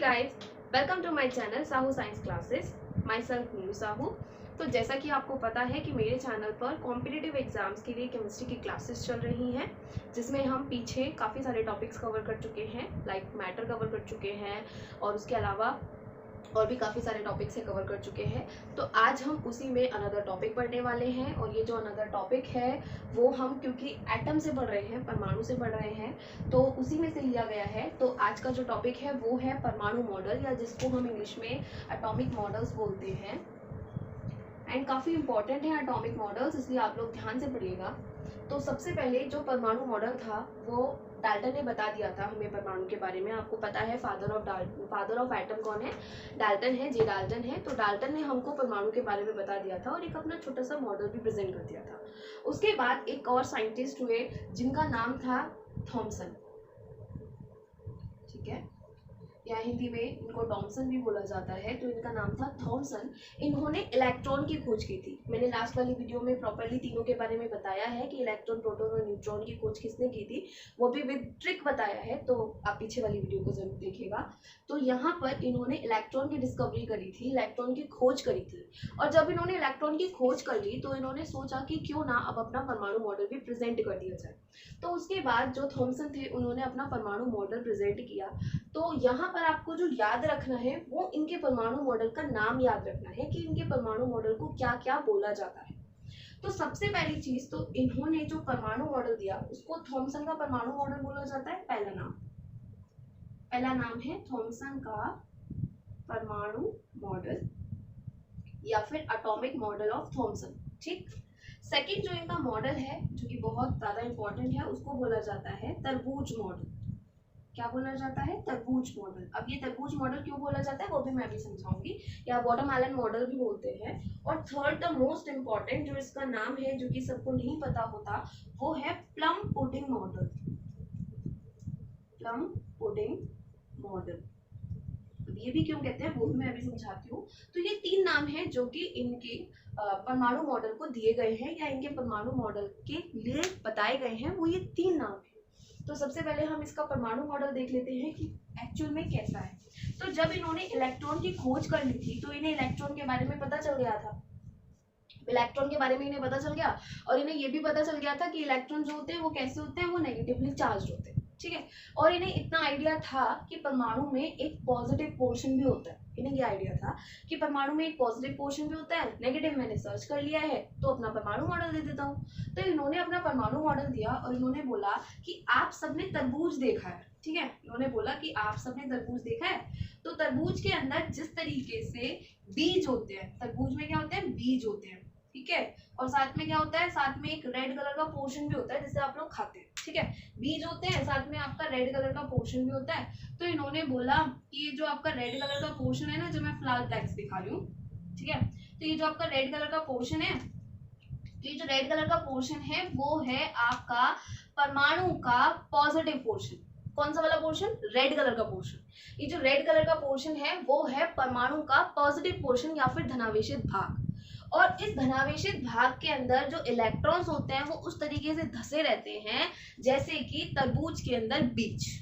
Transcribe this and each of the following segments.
Guys, welcome to my channel Sahu science classes. Myself Neeru Sahu. तो जैसा कि आपको पता है कि मेरे चैनल पर कॉम्पिटिटिव एग्जाम्स के लिए केमिस्ट्री की क्लासेस चल रही हैं, जिसमें हम पीछे काफ़ी सारे टॉपिक्स कवर कर चुके हैं, लाइक मैटर कवर कर चुके हैं और उसके अलावा और भी काफ़ी सारे टॉपिक से कवर कर चुके हैं। तो आज हम उसी में अनदर टॉपिक पढ़ने वाले हैं और ये जो अनदर टॉपिक है वो हम क्योंकि एटम से पढ़ रहे हैं, परमाणु से पढ़ रहे हैं, तो उसी में से लिया गया है। तो आज का जो टॉपिक है वो है परमाणु मॉडल, या जिसको हम इंग्लिश में एटॉमिक मॉडल्स बोलते हैं। एंड काफ़ी इंपॉर्टेंट है एटॉमिक मॉडल्स, इसलिए आप लोग ध्यान से पढ़िएगा। तो सबसे पहले जो परमाणु मॉडल था वो डाल्टन ने बता दिया था हमें परमाणु के बारे में। आपको पता है फादर ऑफ एटम कौन है? डाल्टन है, जे डाल्टन है। तो डाल्टन ने हमको परमाणु के बारे में बता दिया था और एक अपना छोटा सा मॉडल भी प्रेजेंट कर दिया था। उसके बाद एक और साइंटिस्ट हुए जिनका नाम था थॉमसन, ठीक है, या हिंदी में इनको टॉमसन भी बोला जाता है। तो इनका नाम था थॉमसन। इन्होंने इलेक्ट्रॉन की खोज की थी। मैंने लास्ट वाली वीडियो में प्रॉपर्ली तीनों के बारे में बताया है कि इलेक्ट्रॉन, प्रोटॉन और न्यूट्रॉन की खोज किसने की थी, वो भी विद ट्रिक बताया है, तो आप पीछे वाली वीडियो को जरूर देखिएगा। तो यहाँ पर इन्होंने इलेक्ट्रॉन की डिस्कवरी करी थी, इलेक्ट्रॉन की खोज करी थी। और जब इन्होंने इलेक्ट्रॉन की खोज कर ली तो इन्होंने सोचा कि क्यों ना अब अपना परमाणु मॉडल भी प्रेजेंट कर दिया जाए। तो उसके बाद जो थॉमसन थे उन्होंने अपना परमाणु मॉडल प्रेजेंट किया। तो यहाँ पर आपको जो याद रखना है वो इनके परमाणु मॉडल का नाम याद रखना है कि इनके परमाणु मॉडल को क्या क्या बोला जाता है। तो सबसे पहली चीज, तो इन्होंने जो परमाणु मॉडल दिया उसको थॉमसन का परमाणु मॉडल बोला जाता है। पहला नाम है थॉमसन का परमाणु मॉडल या फिर एटॉमिक मॉडल ऑफ थॉमसन, ठीक। सेकंड जो इनका मॉडल है जो कि बहुत ज्यादा इंपॉर्टेंट है, उसको बोला जाता है तरबूज मॉडल। क्या बोला जाता है? तरबूज मॉडल। अब ये तरबूज मॉडल क्यों बोला जाता है वो भी मैं भी समझाऊंगी, या वाटरमेलन मॉडल भी बोलते हैं। और थर्ड द मोस्ट इंपॉर्टेंट जो इसका नाम है जो कि सबको नहीं पता होता, वो है plum pudding model. Plum pudding model, ये भी क्यों कहते हैं वो भी मैं अभी समझाती हूँ। तो ये तीन नाम हैं जो कि इनके परमाणु मॉडल को दिए गए हैं या इनके परमाणु मॉडल के लिए बताए गए हैं, वो ये तीन नाम हैं। तो सबसे पहले हम इसका परमाणु मॉडल देख लेते हैं कि एक्चुअल में कैसा है। तो जब इन्होंने इलेक्ट्रॉन की खोज कर ली थी तो इन्हें इलेक्ट्रॉन के बारे में पता चल गया था, इलेक्ट्रॉन के बारे में इन्हें पता चल गया। और इन्हें ये भी पता चल गया था कि इलेक्ट्रॉन जो होते हैं वो कैसे होते हैं, वो नेगेटिवली चार्ज होते हैं, ठीक है। और इन्हें इतना आइडिया था कि परमाणु में एक पॉजिटिव पोर्शन भी होता है। इन्हें ये आइडिया था कि परमाणु में एक पॉजिटिव पोर्शन भी होता है। नेगेटिव मैंने सर्च कर लिया है तो अपना परमाणु मॉडल दे देता हूँ। तो इन्होंने अपना परमाणु मॉडल दिया और इन्होंने बोला कि आप सबने तरबूज देखा है, ठीक है। इन्होंने बोला कि आप सबने तरबूज देखा है। तो तरबूज के अंदर जिस तरीके से बीज होते हैं, तरबूज में क्या होते हैं? बीज होते हैं, ठीक है। और साथ में क्या होता है? साथ में एक रेड कलर का पोर्शन भी होता है जिसे आप लोग खाते हैं, ठीक है। बीज होते हैं, साथ में आपका रेड कलर का पोर्शन भी होता है। तो इन्होंने बोला कि ये जो आपका रेड कलर का पोर्शन है ना, जो मैं फिलहाल टेक्स्ट दिखा रही हूँ, ठीक है। तो ये जो आपका रेड कलर का पोर्शन है, तो ये जो रेड कलर का पोर्शन है वो है आपका परमाणु का पॉजिटिव पोर्शन। कौन सा वाला पोर्शन? रेड कलर का पोर्शन। ये जो रेड कलर का पोर्शन है वो है परमाणु का पॉजिटिव पोर्शन या फिर धनावेशित भाग। और इस धनावेशित भाग के अंदर जो इलेक्ट्रॉन्स होते हैं वो उस तरीके से धसे रहते हैं जैसे कि तरबूज के अंदर बीज।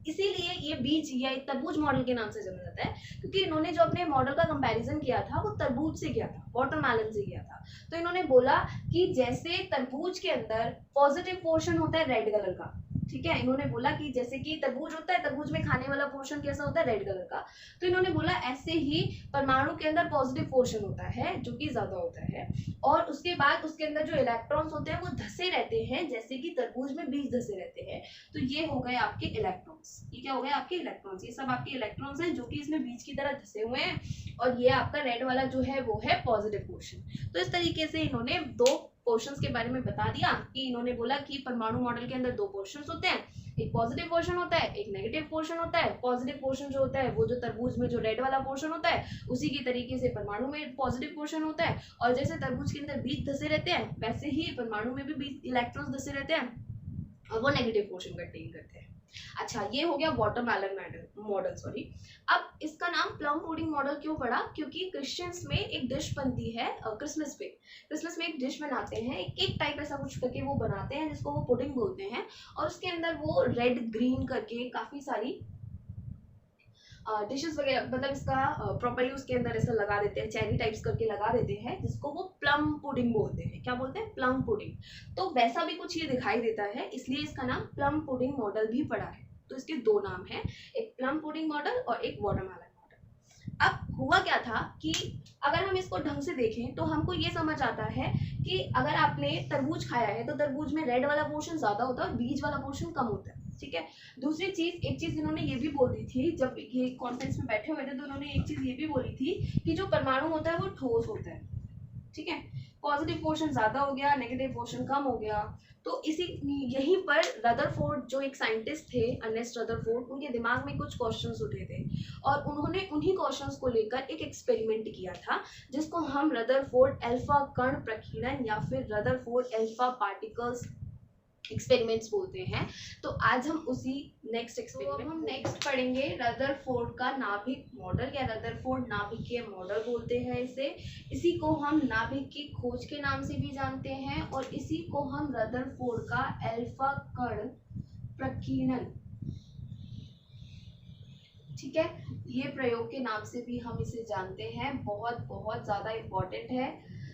इसीलिए ये बीज या तरबूज मॉडल के नाम से जाना जाता है, क्योंकि इन्होंने जो अपने मॉडल का कंपैरिजन किया था वो तरबूज से किया था, वाटरमेलन से किया था। तो इन्होंने बोला कि जैसे तरबूज के अंदर पॉजिटिव पोर्शन होता है रेड कलर का, ठीक है। इन्होंने बोला कि जैसे कि तरबूज होता है, तरबूज में खाने वाला पोर्शन कैसा होता है? रेड कलर का। तो इन्होंने बोला ऐसे ही परमाणु के अंदर पॉजिटिव पोर्शन होता है जो कि ज्यादा होता है, और उसके बाद उसके अंदर जो इलेक्ट्रॉन्स होते हैं वो धसे रहते हैं जैसे कि तरबूज में बीज धसे रहते हैं। तो ये हो गए आपके इलेक्ट्रॉन्स। ये क्या हो गए? आपके इलेक्ट्रॉन्स। ये सब आपके इलेक्ट्रॉन्स हैं जो कि इसमें बीज की तरह धसे हुए हैं, और ये आपका रेड वाला जो है वो है पॉजिटिव पोर्शन। तो इस तरीके से इन्होंने दो पोर्शंस के बारे में बता दिया कि इन्होंने बोला कि परमाणु मॉडल के अंदर दो पोर्शंस होते हैं, एक पॉजिटिव पोर्शन होता है, एक नेगेटिव पोर्शन होता है। पॉजिटिव पोर्शन जो होता है वो जो तरबूज में जो रेड वाला पोर्शन होता है उसी की तरीके से परमाणु में पॉजिटिव पोर्शन होता है। और जैसे तरबूज के अंदर बीज धसे रहते हैं वैसे ही परमाणु में भी बीज इलेक्ट्रॉन्स धसे रहते हैं और वो नेगेटिव पोर्शन कंटेन करते हैं। अच्छा, ये हो गया वाटरमेलन मॉडल, सॉरी। अब इसका नाम प्लम पुडिंग मॉडल क्यों पड़ा? क्योंकि क्रिश्चियंस में एक डिश बनती है क्रिसमस में एक डिश बनाते हैं, एक केक टाइप ऐसा कुछ करके वो बनाते हैं जिसको वो पुडिंग बोलते हैं। और उसके अंदर वो रेड ग्रीन करके काफी सारी डिशेस वगैरह, मतलब इसका प्रॉपरली उसके अंदर ऐसा लगा देते हैं, चेरी टाइप्स करके लगा देते हैं, जिसको वो प्लम पुडिंग बोलते हैं। क्या बोलते हैं? Plum pudding. तो वैसा भी कुछ ये दिखाई देता है, इसलिए इसका नाम प्लम पुडिंग मॉडल भी पड़ा है। तो इसके दो नाम हैं, एक प्लम पुडिंग मॉडल और एक वाटरमेलन मॉडल। अब हुआ क्या था कि अगर हम इसको ढंग से देखें तो हमको ये समझ आता है कि अगर आपने तरबूज खाया है तो तरबूज में रेड वाला पोर्शन ज्यादा होता है और बीज वाला पोर्शन कम होता है। ठीक है। दूसरी चीज, एक चीज इन्होंने ये भी बोल दी थी जब ये कॉन्फ्रेंस में बैठे हुए थे, तो इन्होंने एक चीज ये भी बोली थी कि जो परमाणु होता है वो ठोस होता है। ठीक है। पॉजिटिव पोर्शन ज्यादा हो गया, नेगेटिव पोर्शन कम हो गया। तो इसी यहीं पर रदरफोर्ड जो एक साइंटिस्ट थे, अर्नेस्ट रदरफोर्ड, उनके दिमाग में कुछ क्वेश्चंस उठे थे और उन्होंने उन्हीं क्वेश्चंस को लेकर एक एक्सपेरिमेंट किया था, जिसको हम रदरफोर्ड अल्फा कण प्रकीर्णन या फिर रदरफोर्ड अल्फा पार्टिकल्स एक्सपेरिमेंट्स बोलते हैं। तो आज हम उसी नेक्स्ट एक्सपेरिमेंट हम नेक्स्ट पढ़ेंगे रदरफोर्ड का नाभिक मॉडल या रदरफोर्ड नाभिकीय मॉडल बोलते हैं इसे। इसी को हम नाभिक की खोज के नाम से भी जानते हैं और इसी को हम रदरफोर्ड का अल्फा कण प्रकीर्णन, ठीक है, ये प्रयोग के नाम से भी हम इसे जानते हैं। बहुत बहुत ज्यादा इंपॉर्टेंट है।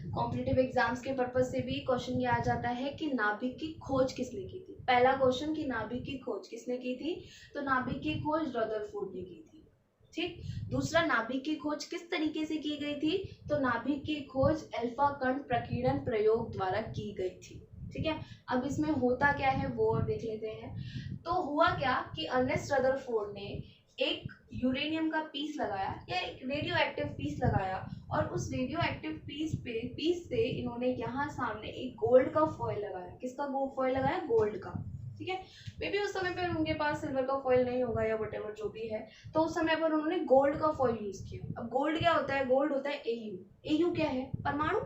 कॉम्पिटिटिव एग्जाम्स के पर्पज से भी क्वेश्चन ये आ जाता है कि नाभिक की खोज किसने की थी। पहला क्वेश्चन कि नाभिक की खोज किसने की थी, तो नाभिक की खोज रदरफोर्ड ने की थी। ठीक। दूसरा, नाभिक की खोज किस तरीके से की गई थी, तो नाभिक की खोज अल्फा कण प्रकीर्णन प्रयोग द्वारा की गई थी। ठीक है। अब इसमें होता क्या है वो और देख लेते हैं। तो हुआ क्या कि अर्नेस्ट रदरफोर्ड ने एक यूरेनियम का पीस लगाया या एक रेडियो एक्टिव पीस लगाया और उस रेडियो एक्टिव पीस से इन्होंने यहाँ सामने एक गोल्ड का फॉइल लगाया। किसका फॉइल लगाया? गोल्ड का। ठीक है। मे बी उस समय पर उनके पास सिल्वर का फॉइल नहीं होगा या वटेवर जो भी है, तो उस समय पर उन्होंने गोल्ड का फॉइल यूज किया। अब गोल्ड क्या होता है? गोल्ड होता है एयू। एयू क्या है? परमाणु।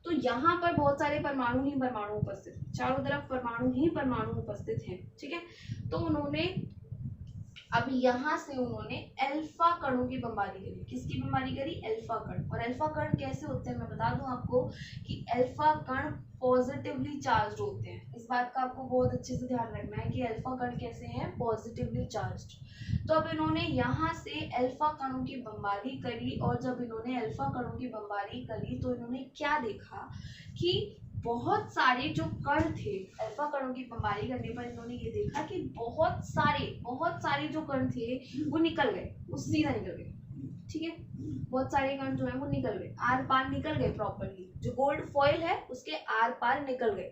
तो यहाँ पर बहुत सारे परमाणु ही परमाणु उपस्थित हैं, चारों तरफ परमाणु ही परमाणु उपस्थित हैं। ठीक है। तो उन्होंने अब यहाँ से उन्होंने अल्फा कणों की बमबारी करी। किसकी बमबारी करी? अल्फा कण। और अल्फा कण कैसे होते हैं मैं बता दूं आपको कि अल्फा कण पॉजिटिवली चार्ज होते हैं। इस बात का आपको बहुत अच्छे से ध्यान रखना है कि अल्फा कण कैसे हैं? Positively charge. तो अब इन्होंने यहाँ से अल्फा कणों की बमबारी करी और जब इन्होंने अल्फा कणों की बमबारी करी तो इन्होंने क्या देखा कि बहुत सारे जो कण थे, अल्फा कणों की बमबारी करने पर इन्होंने ये देखा कि बहुत सारे जो कण थे वो निकल गए, वो सीधा निकल गए। ठीक है। बहुत सारे कण जो है वो निकल गए, आर पार निकल गए प्रॉपर्ली। जो गोल्ड फॉइल है उसके आर पार निकल गए।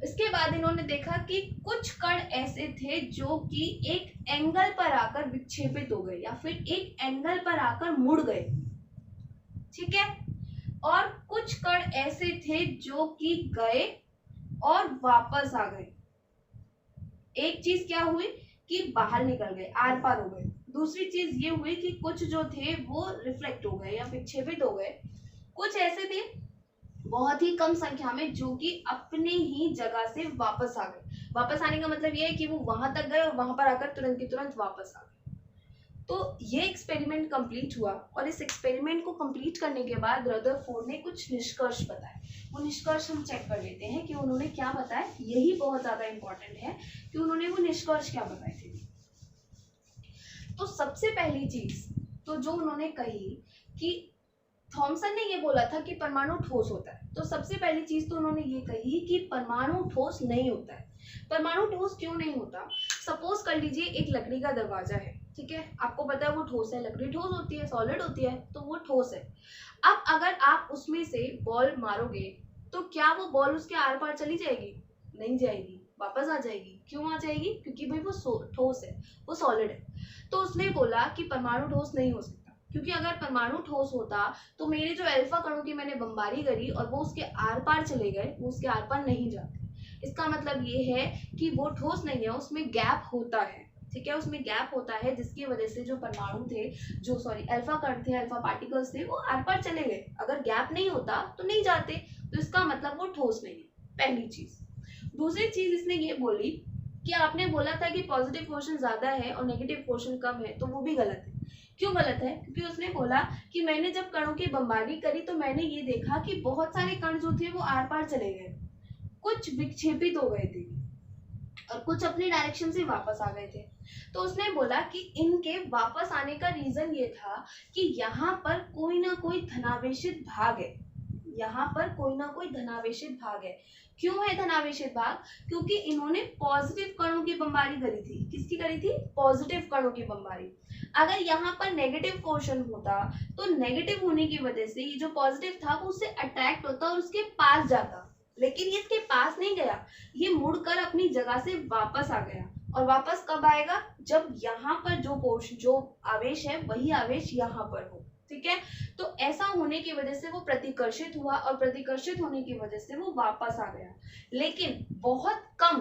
इसके बाद इन्होंने देखा कि कुछ कण ऐसे थे जो कि एक एंगल पर आकर विक्षेपित हो गए या फिर एक एंगल पर आकर मुड़ गए। ठीक है। और कुछ कण ऐसे थे जो कि गए और वापस आ गए। एक चीज क्या हुई कि बाहर निकल गए, आर पार हो गए। दूसरी चीज ये हुई कि कुछ जो थे वो रिफ्लेक्ट हो गए या विक्षेपित हो गए। कुछ ऐसे थे बहुत ही कम संख्या में जो कि अपने ही जगह से वापस आ गए। वापस आने का मतलब ये है कि वो वहां तक गए और वहां पर आकर तुरंत की तुरंत वापस आ गए। तो ये एक्सपेरिमेंट कंप्लीट हुआ और इस एक्सपेरिमेंट को कंप्लीट करने के बाद रदरफोर्ड ने कुछ निष्कर्ष बताए। वो निष्कर्ष हम चेक कर लेते हैं कि उन्होंने क्या बताया। यही बहुत ज्यादा इंपॉर्टेंट है कि उन्होंने वो निष्कर्ष क्या बताए थे। तो सबसे पहली चीज तो जो उन्होंने कही कि थॉमसन ने ये बोला था कि परमाणु ठोस होता है। तो सबसे पहली चीज तो उन्होंने ये कही कि परमाणु ठोस नहीं होता है। परमाणु ठोस क्यों नहीं होता? सपोज कर लीजिए एक लकड़ी का दरवाजा है। ठीक है। आपको पता है वो ठोस है, लकड़ी ठोस होती है, सॉलिड होती है, तो वो ठोस है। अब अगर आप उसमें से बॉल मारोगे तो क्या वो बॉल उसके आर पार चली जाएगी? नहीं जाएगी, वापस आ जाएगी। क्यों आ जाएगी? क्योंकि भाई वो ठोस है, वो सॉलिड है। तो उसने बोला कि परमाणु ठोस नहीं हो सकता, क्योंकि अगर परमाणु ठोस होता तो मेरे जो अल्फा कणों की मैंने बमबारी करी और वो उसके आर पार चले गए, वो उसके आर पार नहीं जाते। इसका मतलब ये है कि वो ठोस नहीं है, उसमें गैप होता है। ठीक है। उसमें गैप होता है जिसकी वजह से जो परमाणु थे, जो अल्फा कण थे, अल्फा पार्टिकल्स थे, वो आर पार चले गए। अगर गैप नहीं होता तो नहीं जाते, तो इसका मतलब वो ठोस नहीं है। पहली चीज। दूसरी चीज इसने ये बोली कि आपने बोला था कि पॉजिटिव पोर्शन ज्यादा है और नेगेटिव पोर्शन कम है, तो वो भी गलत है। क्यों गलत है? क्योंकि उसने बोला कि मैंने जब कणों की बमबारी करी तो मैंने ये देखा कि बहुत सारे कण जो थे वो आर पार चले गए, कुछ विक्षेपित हो गए थे। और कुछ अपने डायरेक्शन से वापस आ गए थे। तो उसने बोला कि इनके वापस आने का रीजन ये था कि यहाँ पर कोई ना कोई धनावेशित भाग है, यहाँ पर कोई ना कोई धनावेशित भाग है। क्यों है धनावेशित भाग? क्योंकि इन्होंने पॉजिटिव कणों की बमबारी करी थी। किसकी करी थी? पॉजिटिव कणों की बमबारी। अगर यहाँ पर नेगेटिव क्वेश्चन होता तो नेगेटिव होने की वजह से ये जो पॉजिटिव था वो उससे अट्रैक्ट होता और उसके पास जाता, लेकिन ये इसके पास नहीं गया, ये मुड़कर अपनी जगह से वापस आ गया। और वापस कब आएगा? जब यहाँ पर जो आवेश है वही आवेश यहाँ पर हो। ठीक है, तो ऐसा होने की वजह से वो प्रतिकर्षित हुआ और प्रतिकर्षित होने की वजह से वो वापस आ गया, लेकिन बहुत कम,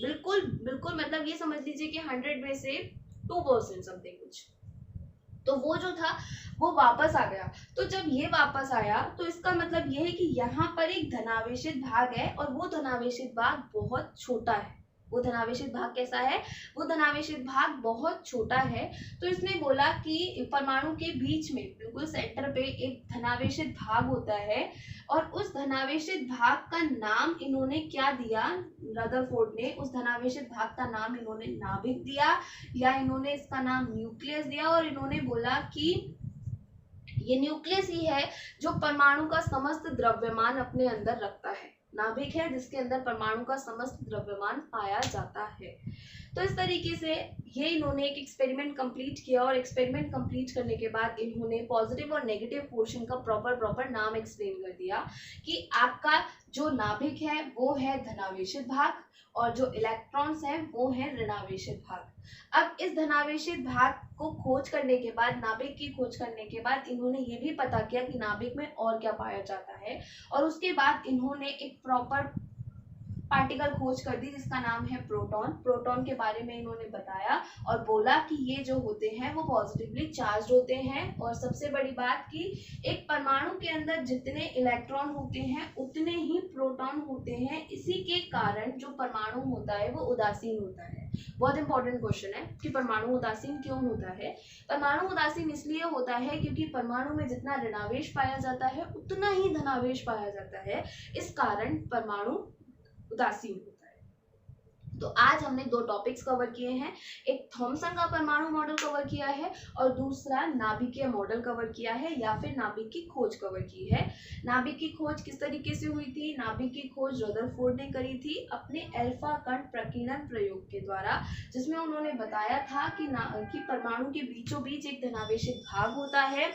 बिल्कुल बिल्कुल मतलब ये समझ लीजिए कि 100 में से 2% समथिंग कुछ, तो वो जो था वो वापस आ गया। तो जब ये वापस आया तो इसका मतलब ये है कि यहाँ पर एक धनावेशित भाग है और वो धनावेशित भाग बहुत छोटा है। वो धनावेशित भाग कैसा है? वो धनावेशित भाग बहुत छोटा है। तो इसने बोला कि परमाणु के बीच में बिल्कुल सेंटर पे एक धनावेशित भाग होता है और उस धनावेशित भाग का नाम इन्होंने क्या दिया? रदरफोर्ड ने उस धनावेशित भाग का नाम इन्होंने नाभिक दिया, या इन्होंने इसका नाम न्यूक्लियस दिया। और इन्होंने बोला कि ये न्यूक्लियस ही है जो परमाणु का समस्त द्रव्यमान अपने अंदर रखता है। नाभिक है जिसके अंदर परमाणु का समस्त द्रव्यमान पाया जाता है। तो इस तरीके से ये इन्होंने एक एक्सपेरिमेंट कंप्लीट किया और एक्सपेरिमेंट कंप्लीट करने के बाद इन्होंने पॉजिटिव और नेगेटिव पोर्शन का प्रॉपर नाम एक्सप्लेन कर दिया कि आपका जो नाभिक है वो है धनावेशित भाग और जो इलेक्ट्रॉन्स हैं वो है ऋणावेशित भाग। अब इस धनावेशित भाग को खोज करने के बाद, नाभिक की खोज करने के बाद इन्होंने ये भी पता किया कि नाभिक में और क्या पाया जाता है, और उसके बाद इन्होंने एक प्रॉपर पार्टिकल खोज कर दी जिसका नाम है प्रोटॉन। प्रोटॉन के बारे में इन्होंने बताया और बोला कि ये जो होते हैं वो पॉजिटिवली चार्ज होते हैं। और सबसे बड़ी बात कि एक परमाणु के अंदर जितने इलेक्ट्रॉन होते हैं उतने ही प्रोटॉन होते हैं, इसी के कारण जो परमाणु होता है वो उदासीन होता है। बहुत इंपॉर्टेंट क्वेश्चन है कि परमाणु उदासीन क्यों होता है। परमाणु उदासीन इसलिए होता है क्योंकि परमाणु में जितना ऋणावेश पाया जाता है उतना ही धनावेश पाया जाता है, इस कारण परमाणु उदासीन होता है। तो आज हमने दो टॉपिक्स कवर किए हैं, एक थॉमसन का परमाणु मॉडल कवर किया है और दूसरा नाभिकीय मॉडल कवर किया है या फिर नाभिक की खोज कवर की है। नाभिक की खोज किस तरीके से हुई थी? नाभिक की खोज रदरफोर्ड ने करी थी अपने अल्फा कण प्रकीर्णन प्रयोग के द्वारा, जिसमें उन्होंने बताया था कि परमाणु के बीचों बीच एक धनावेशित भाग होता है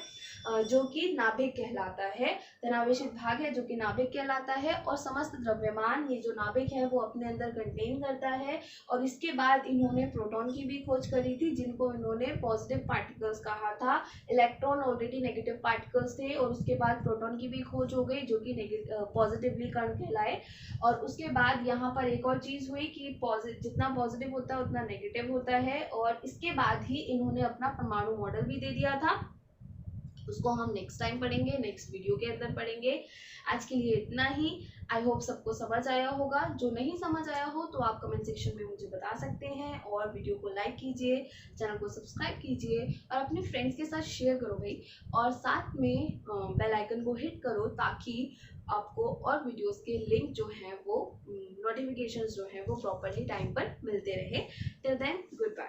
जो कि नाभिक कहलाता है। धनावेशित भाग है जो कि नाभिक कहलाता है और समस्त द्रव्यमान ये जो नाभिक है वो अपने अंदर कंटेन करता है। और इसके बाद इन्होंने प्रोटॉन की भी खोज करी थी जिनको इन्होंने पॉजिटिव पार्टिकल्स कहा था। इलेक्ट्रॉन ऑलरेडी नेगेटिव पार्टिकल्स थे और उसके बाद प्रोटॉन की भी खोज हो गई जो कि पॉजिटिवली कण कहलाए। और उसके बाद यहाँ पर एक और चीज हुई कि जितना पॉजिटिव होता है उतना नेगेटिव होता है, और इसके बाद ही इन्होंने अपना परमाणु मॉडल भी दे दिया था। उसको हम नेक्स्ट टाइम पढ़ेंगे, नेक्स्ट वीडियो के अंदर पढ़ेंगे। आज के लिए इतना ही। आई होप सबको समझ आया होगा। जो नहीं समझ आया हो तो आप कमेंट सेक्शन में मुझे बता सकते हैं, और वीडियो को लाइक कीजिए, चैनल को सब्सक्राइब कीजिए और अपने फ्रेंड्स के साथ शेयर करो भाई, और साथ में बेल आइकन को हिट करो ताकि आपको और वीडियोस के लिंक जो हैं वो नोटिफिकेशंस जो हैं वो प्रॉपरली टाइम पर मिलते रहे। Till then good bye.